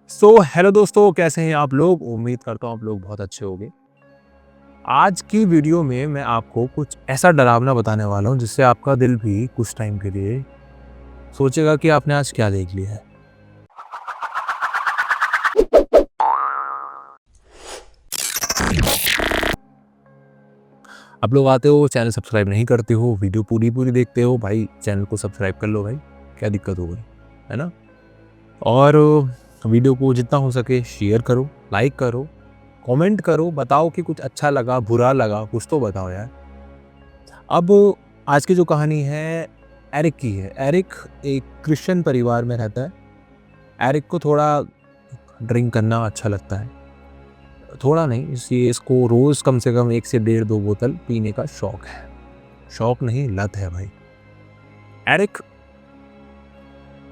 Hello दोस्तों, कैसे हैं आप लोग। उम्मीद करता हूँ आप लोग बहुत अच्छे होंगे। आज की वीडियो में मैं आपको कुछ ऐसा डरावना बताने वाला हूँ जिससे आपका दिल भी कुछ टाइम के लिए सोचेगा कि आपने आज क्या देख लिया है। आप लोग आते हो, चैनल सब्सक्राइब नहीं करते हो, वीडियो पूरी देखते हो। भाई चैनल को सब्सक्राइब कर लो भाई, क्या दिक्कत हो गई है ना। और वीडियो को जितना हो सके शेयर करो, लाइक करो, कमेंट करो, बताओ कि कुछ अच्छा लगा, बुरा लगा, कुछ तो बताओ यार। अब आज की जो कहानी है एरिक की है। एरिक एक क्रिश्चियन परिवार में रहता है। एरिक को थोड़ा ड्रिंक करना अच्छा लगता है। थोड़ा नहीं, इसलिए इसको रोज़ कम से कम 1 से डेढ़ 2 बोतल पीने का शौक है। शौक नहीं, लत है भाई। एरिक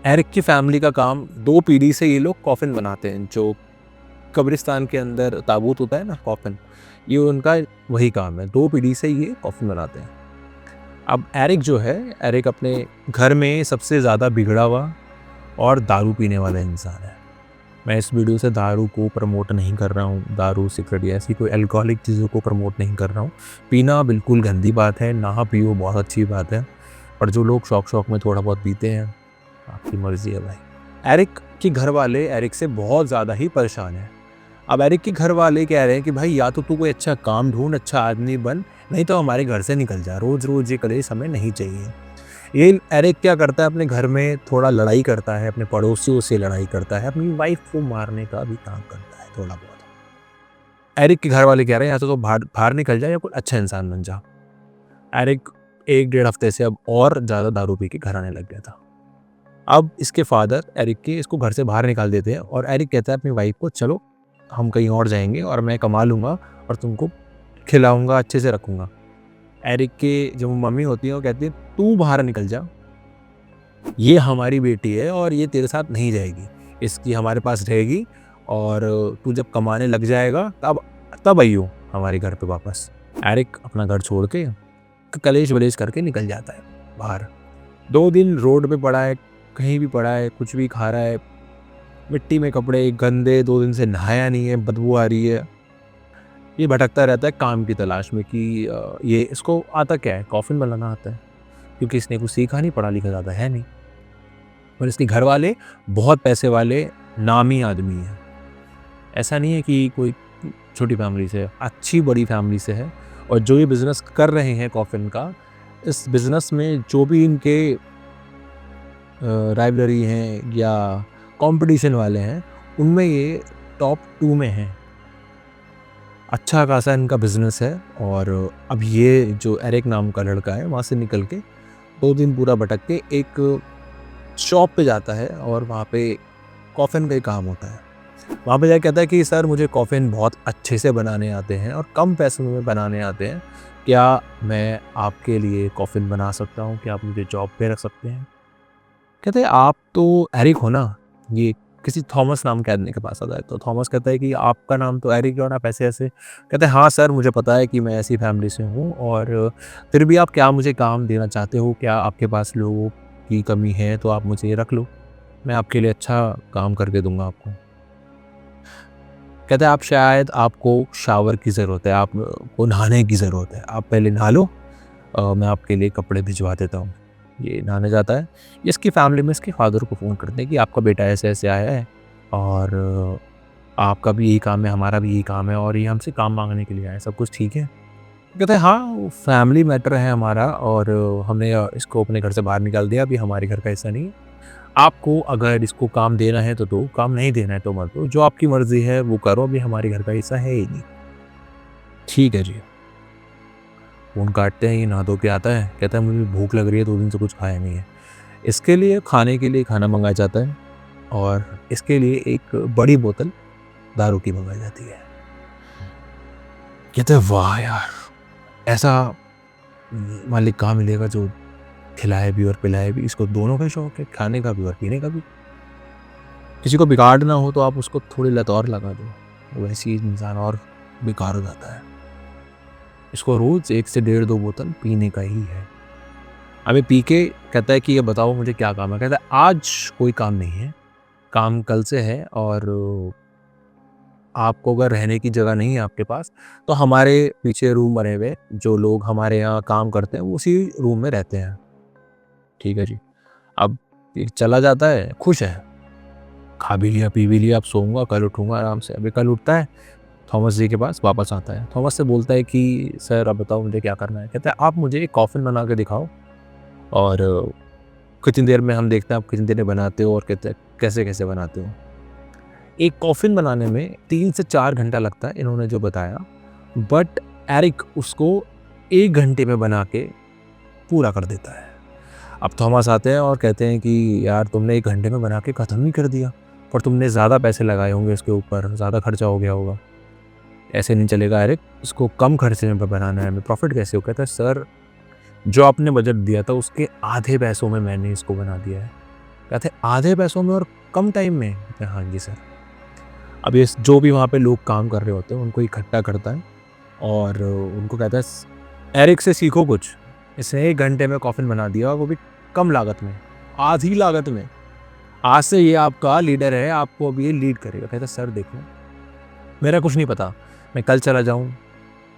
एरिक की फैमिली का काम 2 पीढ़ी से ये लोग कॉफ़िन बनाते हैं। जो कब्रिस्तान के अंदर ताबूत होता है ना, कॉफ़िन, ये उनका वही काम है। 2 पीढ़ी से ये कॉफ़िन बनाते हैं। अब एरिक जो है, एरिक अपने घर में सबसे ज़्यादा बिगड़ा हुआ और दारू पीने वाला इंसान है। मैं इस वीडियो से दारू को प्रमोट नहीं कर रहा हूँ, दारू, सिगरेट या ऐसी कोई अल्कोहलिक चीज़ों को प्रमोट नहीं कर रहा हूँ। पीना बिल्कुल गंदी बात है, ना पियो बहुत अच्छी बात है। पर जो लोग शौक में थोड़ा बहुत पीते हैं, आपकी मर्ज़ी है भाई। एरिक के घर वाले एरिक से बहुत ज़्यादा ही परेशान हैं। अब एरिक के घर वाले कह रहे हैं कि भाई या तो तू कोई अच्छा काम ढूँढ, अच्छा आदमी बन, नहीं तो हमारे घर से निकल जा। रोज़ ये कलेश हमें नहीं चाहिए। ये एरिक क्या करता है, अपने घर में थोड़ा लड़ाई करता है, अपने पड़ोसियों से लड़ाई करता है, अपनी वाइफ को मारने का भी काम करता है थोड़ा बहुत। एरिक के घर वाले कह रहे हैं या तो बाहर निकल जा या कोई अच्छा इंसान बन जा। एरिक 1 डेढ़ हफ्ते से अब और ज़्यादा दारू पी के घर आने लग गया था। अब इसके फादर एरिक के इसको घर से बाहर निकाल देते हैं और एरिक कहता है अपनी वाइफ को, चलो हम कहीं और जाएंगे और मैं कमा लूँगा और तुमको खिलाऊँगा, अच्छे से रखूँगा। एरिक के जो मम्मी होती है वो कहती है, तू बाहर निकल जा, ये हमारी बेटी है और ये तेरे साथ नहीं जाएगी, इसकी हमारे पास रहेगी और तू जब कमाने लग जाएगा तब आइयो हमारे घर पे वापस। एरिक अपना घर छोड़ के कलेश वलेश करके निकल जाता है बाहर। 2 दिन रोड पे पड़ा है, कहीं भी पड़ा है, कुछ भी खा रहा है, मिट्टी में कपड़े गंदे, 2 दिन से नहाया नहीं है, बदबू आ रही है। ये भटकता रहता है काम की तलाश में कि ये इसको आता क्या है, कॉफ़िन बनाना आता है, क्योंकि इसने कुछ सीखा नहीं, पढ़ा लिखा ज़्यादा है नहीं। और इसके घर वाले बहुत पैसे वाले नामी आदमी हैं। ऐसा नहीं है कि कोई छोटी फैमिली से है, अच्छी बड़ी फैमिली से है। और जो ये बिज़नेस कर रहे हैं कॉफ़िन का, इस बिज़नेस में जो भी इनके राइवलरी हैं या कंपटीशन वाले हैं, उनमें ये टॉप 2 में हैं। अच्छा खासा इनका बिज़नेस है। और अब ये जो एरिक नाम का लड़का है, वहाँ से निकल के 2 दिन पूरा भटक के एक शॉप पे जाता है और वहाँ पे कॉफ़िन का ही काम होता है। वहाँ पे जाके कहता है कि सर, मुझे कॉफ़िन बहुत अच्छे से बनाने आते हैं और कम पैसों में बनाने आते हैं। क्या मैं आपके लिए कॉफ़िन बना सकता हूँ? क्या आप मुझे जॉब पे रख सकते हैं? कहते हैं आप तो एरिक हो ना। ये किसी थॉमस नाम के आदमी के पास आता है, तो थॉमस कहता है कि आपका नाम तो एरिक है और आप ऐसे-ऐसे। कहते हैं हाँ सर, मुझे पता है कि मैं ऐसी फैमिली से हूँ और फिर भी आप क्या मुझे काम देना चाहते हो? क्या आपके पास लोगों की कमी है तो आप मुझे रख लो, मैं आपके लिए अच्छा काम करके दूँगा आपको। कहता है आप शायद आपको शावर की ज़रूरत है, आपको नहाने की ज़रूरत है, आप पहले नहा लो, मैं आपके लिए कपड़े भिजवा देता हूँ। ये नहाने जाता है। इसकी फैमिली में इसके फादर को फ़ोन करते हैं कि आपका बेटा ऐसे-ऐसे आया है और आपका भी यही काम है, हमारा भी यही काम है और ये हमसे काम माँगने के लिए आया है, सब कुछ ठीक है? कहते हैं हाँ, फैमिली मैटर है हमारा और हमने इसको अपने घर से बाहर निकाल दिया, अभी हमारे घर का हिस्सा नहीं है। आपको अगर इसको काम देना है तो दो, काम नहीं देना है तो मत दो, जो आपकी मर्ज़ी है वो करो, अभी हमारे घर का हिस्सा है ही नहीं। ठीक है जी। फ़ोन काटते हैं, ये नहा धो के आता है, कहता है मुझे भूख लग रही है, 2 दिन से कुछ खाया नहीं है। इसके लिए खाने के लिए खाना मँगाया जाता है और इसके लिए एक बड़ी बोतल दारू की मँगाई जाती है। कहते हैं वाह यार! ऐसा मालिक कहाँ मिलेगा जो खिलाए भी और पिलाए भी। इसको दोनों का ही शौक है, खाने का भी और पीने का भी। किसी को बिगाड़ना हो तो आप उसको थोड़ी लत और लगा दो, वैसे ही इंसान और बेकार हो जाता है। इसको रोज़ 1 से डेढ़ 2 बोतल पीने का ही है। अभी पी के कहता है कि ये बताओ मुझे क्या काम है? कहता है आज कोई काम नहीं है, काम कल से है और आपको अगर रहने की जगह नहीं है आपके पास, तो हमारे पीछे रूम बने हुए, जो लोग हमारे यहाँ काम करते हैं वो उसी रूम में रहते हैं। ठीक है जी। अब ये चला जाता है, खुश है, खा भी लिया, पी भी लिया, अब सोऊँगा, कल उठूँगा आराम से। अभी कल उठता है, थॉमस जी के पास वापस आता है। थॉमस से बोलता है कि सर अब बताओ मुझे क्या करना है? कहता है आप मुझे एक कॉफ़िन बना के दिखाओ और कितनी देर में हम देखते हैं आप कितनी देर में बनाते हो और कहते हैं कैसे-कैसे बनाते हो। एक कॉफ़िन बनाने में 3 से 4 घंटा लगता है इन्होंने जो बताया, बट एरिक उसको 1 घंटे में बना के पूरा कर देता है। अब थॉमस आते हैं और कहते हैं कि यार तुमने 1 घंटे में बना के ख़त्म ही कर दिया, पर तुमने ज़्यादा पैसे लगाए होंगे इसके ऊपर, ज़्यादा खर्चा हो गया होगा। ऐसे नहीं चलेगा एरिक, इसको कम खर्चे में बनाना है, हमें प्रॉफ़िट कैसे हो? कहता है सर जो आपने बजट दिया था उसके आधे पैसों में मैंने इसको बना दिया है। कहते हैं आधे पैसों में और कम टाइम में? कहते हैं हाँ जी सर। अब ये जो भी वहाँ पे लोग काम कर रहे होते हैं उनको इकट्ठा करता है और उनको कहता है एरिक से सीखो कुछ, इसने 1 घंटे में कॉफ़िन बना दिया और वो भी कम लागत में, आधी लागत में। आज से ये आपका लीडर है, आपको अब ये लीड करेगा। कहता है सर देखो, मेरा कुछ नहीं पता, मैं कल चला जाऊँ,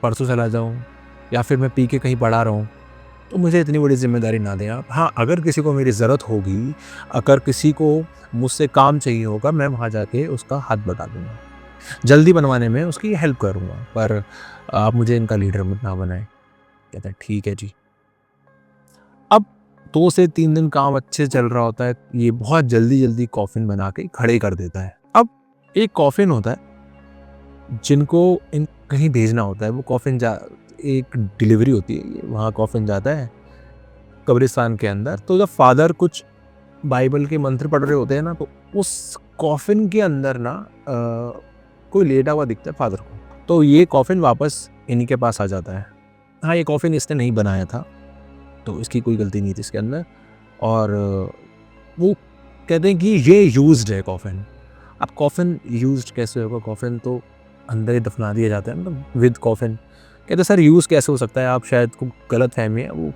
परसों चला जाऊँ या फिर मैं पी के कहीं पड़ा रहूँ, तो मुझे इतनी बड़ी ज़िम्मेदारी ना दें आप। हाँ, अगर किसी को मेरी ज़रूरत होगी, अगर किसी को मुझसे काम चाहिए होगा, मैं वहाँ जाके उसका हाथ बटा दूँगा। जल्दी बनवाने में उसकी हेल्प करूँगा, पर आप मुझे इनका लीडर मत ना बनाएँ। कहता है ठीक है जी। अब 2 से 3 दिन काम अच्छे से चल रहा होता है, ये बहुत जल्दी-जल्दी कॉफ़िन बना के खड़े कर देता है। अब एक कॉफ़िन होता है, जिनको इन कहीं भेजना होता है, वो कॉफ़िन एक डिलीवरी होती है, वहाँ कॉफ़िन जाता है कब्रिस्तान के अंदर। तो जब फादर कुछ बाइबल के मंत्र पढ़ रहे होते हैं ना, तो उस कॉफ़िन के अंदर ना कोई लेटा हुआ दिखता है फादर को। तो ये कॉफ़िन वापस इन्हीं के पास आ जाता है। हाँ, ये कॉफ़िन इसने नहीं बनाया था, तो इसकी कोई गलती नहीं थी इसके अंदर। और वो कहते हैं कि ये यूज़्ड है कॉफ़िन। अब कॉफ़िन यूज़्ड कैसे होगा? कॉफ़िन तो अंदर ही दफना दिया जाता है, मतलब विद कॉफ़िन। कहते सर यूज़ कैसे हो सकता है? आप शायद को गलतफ़हमी है। वो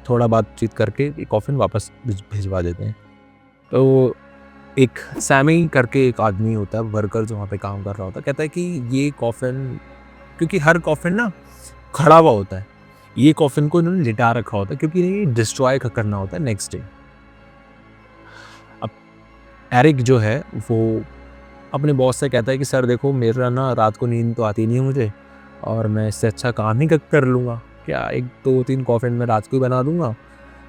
थोड़ा बातचीत करके ये कॉफ़िन वापस भिजवा देते हैं। तो एक सैमी करके एक आदमी होता है, वर्कर जो वहाँ पे काम कर रहा होता है, कहता है कि ये कॉफ़िन, क्योंकि हर कॉफ़िन ना खड़ा हुआ होता है, ये कॉफ़िन को इन्होंने लिटा रखा होता है क्योंकि ये डिस्ट्रॉय करना होता है नेक्स्ट डे। अब एरिक जो है वो अपने बॉस से कहता है कि सर देखो मेरा ना रात को नींद तो आती नहीं है मुझे, और मैं इससे अच्छा काम ही कर लूँगा। क्या 1 2 3 कॉफ़िन मैं रात को ही बना दूँगा।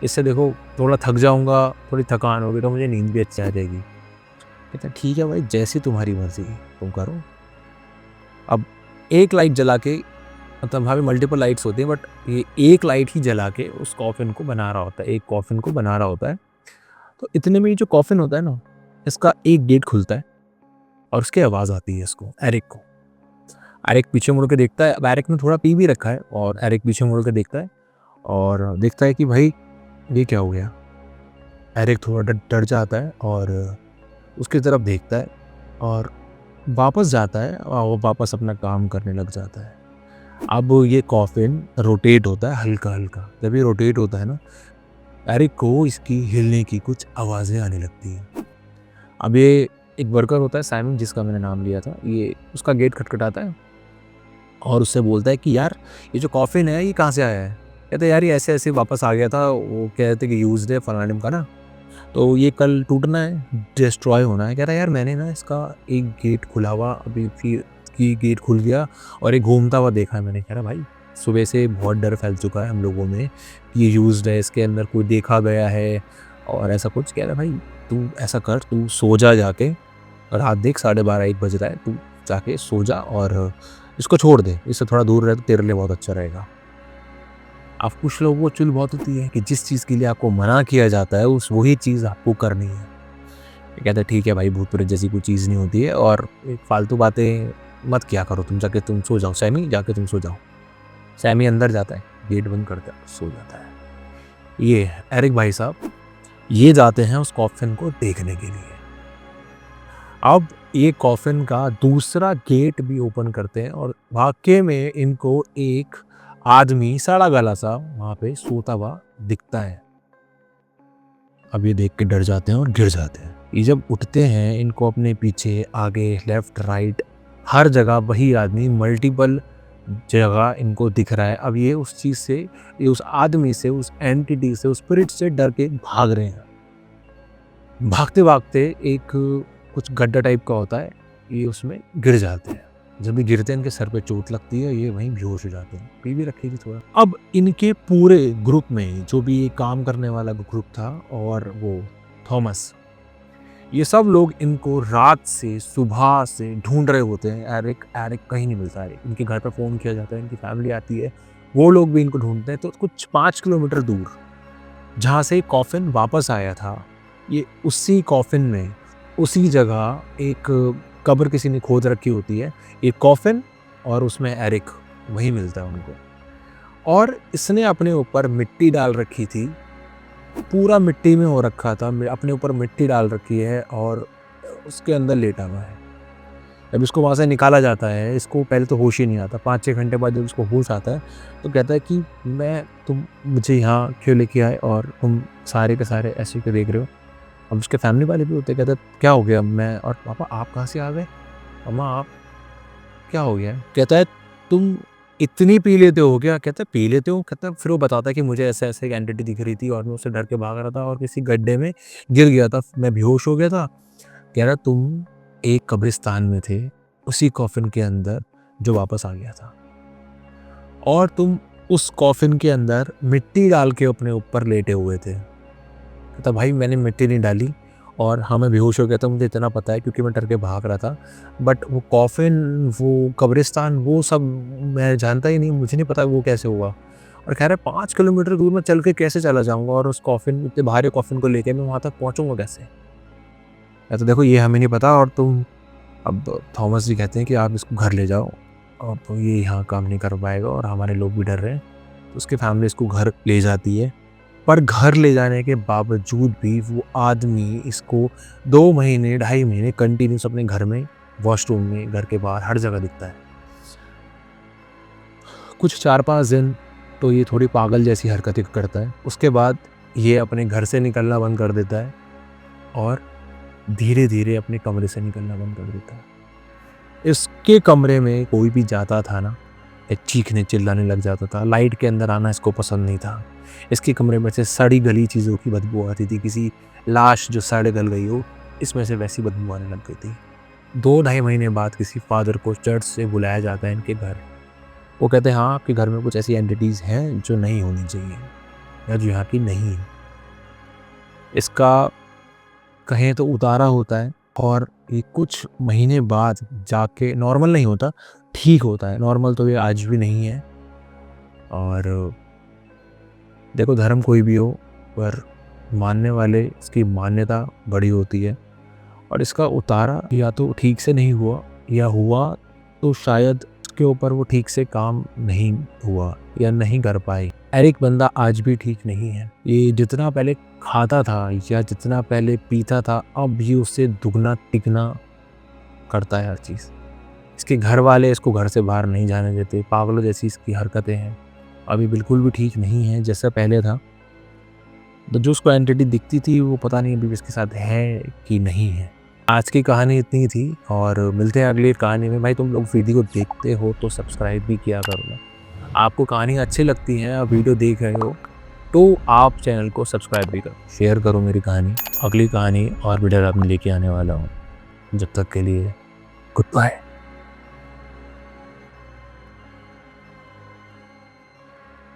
इससे देखो थोड़ा थक जाऊँगा, थोड़ी थकान होगी तो मुझे नींद भी अच्छी आ जाएगी। कहता है ठीक है भाई, जैसी तुम्हारी मर्ज़ी तुम करो। अब एक लाइट जला के, मतलब वहाँ पे मल्टीपल लाइट्स होती हैं, बट ये एक लाइट ही जला के उस कॉफ़िन को बना रहा होता है, एक कॉफ़िन को बना रहा होता है। तो इतने में ये जो कॉफ़िन होता है ना, इसका एक गेट खुलता है और उसकी आवाज़ आती है इसको, एरिक को। एरिक पीछे मुड़ के देखता है। अब एरिक ने थोड़ा पी भी रखा है और एरिक पीछे मुड़ के देखता है और देखता है कि भाई ये क्या हो गया? एरिक थोड़ा डर डर जाता है और उसकी तरफ देखता है और वापस जाता है और वो वापस अपना काम करने लग जाता है। अब ये कॉफ़िन रोटेट होता है हल्का-हल्का। जब ये रोटेट होता है ना, एरिक को इसकी हिलने की कुछ आवाज़ें आने लगती हैं। अब ये एक वर्कर होता है साइमन, जिसका मैंने नाम लिया था, ये उसका गेट खटखटाता है और उससे बोलता है कि यार ये जो कॉफ़िन है ये कहाँ से आया है? कहता है यार ये ऐसे-ऐसे वापस आ गया था, वो कह रहे थे कि यूज़्ड है फलाना का ना, तो ये कल टूटना है, डिस्ट्रॉय होना है। कह रहा है यार मैंने ना इसका एक गेट खुला हुआ अभी फिर कि गेट खुल गया और ये घूमता हुआ देखा है मैंने। कह रहा भाई सुबह से बहुत डर फैल चुका है हम लोगों में, ये यूज़्ड है, इसके अंदर कोई देखा गया है और ऐसा कुछ। कह रहा भाई तू ऐसा कर, तू सो जा जाके, रात देख 12:30-1 बज रहा है, तू जाके सो जा और इसको छोड़ दे, इससे थोड़ा दूर रहे तो तेरे लिए बहुत अच्छा रहेगा। अब कुछ लोगों को चुल बहुत होती है कि जिस चीज़ के लिए आपको मना किया जाता है उस वही चीज़ आपको करनी है। ये कहता है ठीक है भाई, भूत प्रेत जैसी कोई चीज़ नहीं होती है और फालतू बातें मत किया करो, तुम जाके तुम सो जाओ सैमी, जाके तुम सो जाओ। सैमी अंदर जाता है, गेट बंद करता है, सो जाता है। ये एरिक भाई साहब ये जाते हैं उस कॉफ़िन को देखने के लिए। अब ये कॉफ़िन का दूसरा गेट भी ओपन करते हैं और वाक़ई में इनको एक आदमी सड़ा-गला सा वहाँ पे सोता हुआ दिखता है। अब ये देख के डर जाते हैं और गिर जाते हैं। ये जब उठते हैं इनको अपने पीछे आगे लेफ्ट राइट हर जगह वही आदमी मल्टीपल जगह इनको दिख रहा है। अब ये उस चीज़ से, ये उस आदमी से, उस एंटिटी से, उस स्पिरिट से डर के भाग रहे हैं। भागते भागते एक कुछ गड्ढा टाइप का होता है, ये उसमें गिर जाते हैं। जब भी गिरते हैं इनके सर पे चोट लगती है, ये वहीं बेहोश हो जाते हैं। पी भी रखेगी थोड़ा। अब इनके पूरे ग्रुप में जो भी काम करने वाला ग्रुप था और वो थॉमस, ये सब लोग इनको रात से सुबह से ढूंढ रहे होते हैं। एरिक कहीं नहीं मिलता है। इनके घर पर फ़ोन किया जाता है, इनकी फैमिली आती है, वो लोग भी इनको ढूंढते हैं। तो कुछ 5 किलोमीटर दूर जहाँ से कॉफिन वापस आया था, ये उसी कॉफिन में उसी जगह एक कब्र किसी ने खोद रखी होती है, एक कॉफिन और उसमें एरिक वही मिलता है उनको। और इसने अपने ऊपर मिट्टी डाल रखी थी, पूरा मिट्टी में हो रखा था, अपने ऊपर मिट्टी डाल रखी है और उसके अंदर लेटा हुआ है। जब इसको वहाँ से निकाला जाता है, इसको पहले तो होश ही नहीं आता। 5-6 घंटे बाद जब इसको होश आता है तो कहता है कि तुम मुझे यहाँ क्यों लेके आए और तुम सारे के सारे ऐसे क्यों देख रहे हो। अब उसके फैमिली वाले भी होते हैं, कहते हैं क्या हो गया, मैं और पापा आप कहाँ से आ गए, मम्मा आप क्या हो गया। कहता है तुम इतनी पी लेते हो क्या। कहता है पी लेते हो। कहता है फिर वो बताता है कि मुझे ऐसे ऐसे एक एंटिटी दिख रही थी और मैं उससे डर के भाग रहा था और किसी गड्ढे में गिर गया था, मैं बेहोश हो गया था। कह रहा तुम एक कब्रिस्तान में थे, उसी कॉफिन के अंदर जो वापस आ गया था, और तुम उस कॉफिन के अंदर मिट्टी डाल के अपने ऊपर लेटे हुए थे। कहता भाई मैंने मिट्टी नहीं डाली और हाँ मैं बेहोश हो गया था, मुझे इतना पता है क्योंकि मैं डर के भाग रहा था। बट वो कॉफिन, वो कब्रिस्तान, वो सब मैं जानता ही नहीं, मुझे नहीं पता वो कैसे हुआ। और कह रहा है 5 किलोमीटर दूर मैं चल के कैसे चला जाऊँगा और उस कॉफिन, इतने भारी कॉफिन को लेके मैं वहाँ तक पहुँचूँगा कैसे। तो देखो ये हमें नहीं पता और तुम, अब थॉमस जी कहते हैं कि आप इसको घर ले जाओ, अब ये यहाँ काम नहीं कर पाएगा और हमारे लोग भी डर रहे हैं। तो उसकी फैमिली इसको घर ले जाती है, पर घर ले जाने के बावजूद भी वो आदमी इसको 2 महीने 2.5 महीने कंटिन्यूस अपने घर में, वॉशरूम में, घर के बाहर हर जगह दिखता है। कुछ 4-5 दिन तो ये थोड़ी पागल जैसी हरकतें करता है। उसके बाद ये अपने घर से निकलना बंद कर देता है और धीरे धीरे अपने कमरे से निकलना बंद कर देता है। इसके कमरे में कोई भी जाता था ना, ये चीखने चिल्लाने लग जाता था। लाइट के अंदर आना इसको पसंद नहीं था। इसके कमरे में से सड़ी गली चीज़ों की बदबू आती थी, किसी लाश जो सड़ गल गई हो, इसमें से वैसी बदबू आने लग गई थी। 2-2.5 महीने बाद किसी फादर को चर्च से बुलाया जाता है इनके घर। वो कहते हैं हाँ आपके घर में कुछ ऐसी एंटिटीज़ हैं जो नहीं होनी चाहिए या जो यहाँ की नहीं है। इसका कहें तो उतारा होता है और ये कुछ महीने बाद जाके नॉर्मल नहीं होता, ठीक होता है। नॉर्मल तो ये आज भी नहीं है। और देखो धर्म कोई भी हो, पर मानने वाले इसकी मान्यता बड़ी होती है और इसका उतारा या तो ठीक से नहीं हुआ या हुआ तो शायद उसके ऊपर वो ठीक से काम नहीं हुआ या नहीं कर पाए। एरिक बंदा आज भी ठीक नहीं है। ये जितना पहले खाता था या जितना पहले पीता था, अब भी उससे दुगना तिगना करता है हर चीज़। इसके घर वाले इसको घर से बाहर नहीं जाने देते, पागलों जैसी इसकी हरकतें हैं। अभी बिल्कुल भी ठीक नहीं है जैसा पहले था। तो जो उसको एंटिटी दिखती थी वो पता नहीं अभी इसके साथ है कि नहीं है। आज की कहानी इतनी थी और मिलते हैं अगली कहानी में। भाई तुम लोग वीडियो देखते हो तो सब्सक्राइब भी किया करो ना। आपको कहानी अच्छी लगती है, आप वीडियो देख रहे हो तो आप चैनल को सब्सक्राइब भी करो, शेयर करो मेरी कहानी। अगली कहानी और वीडियो आपने लेके आने वाला हूँ। जब तक के लिए गुड बाय।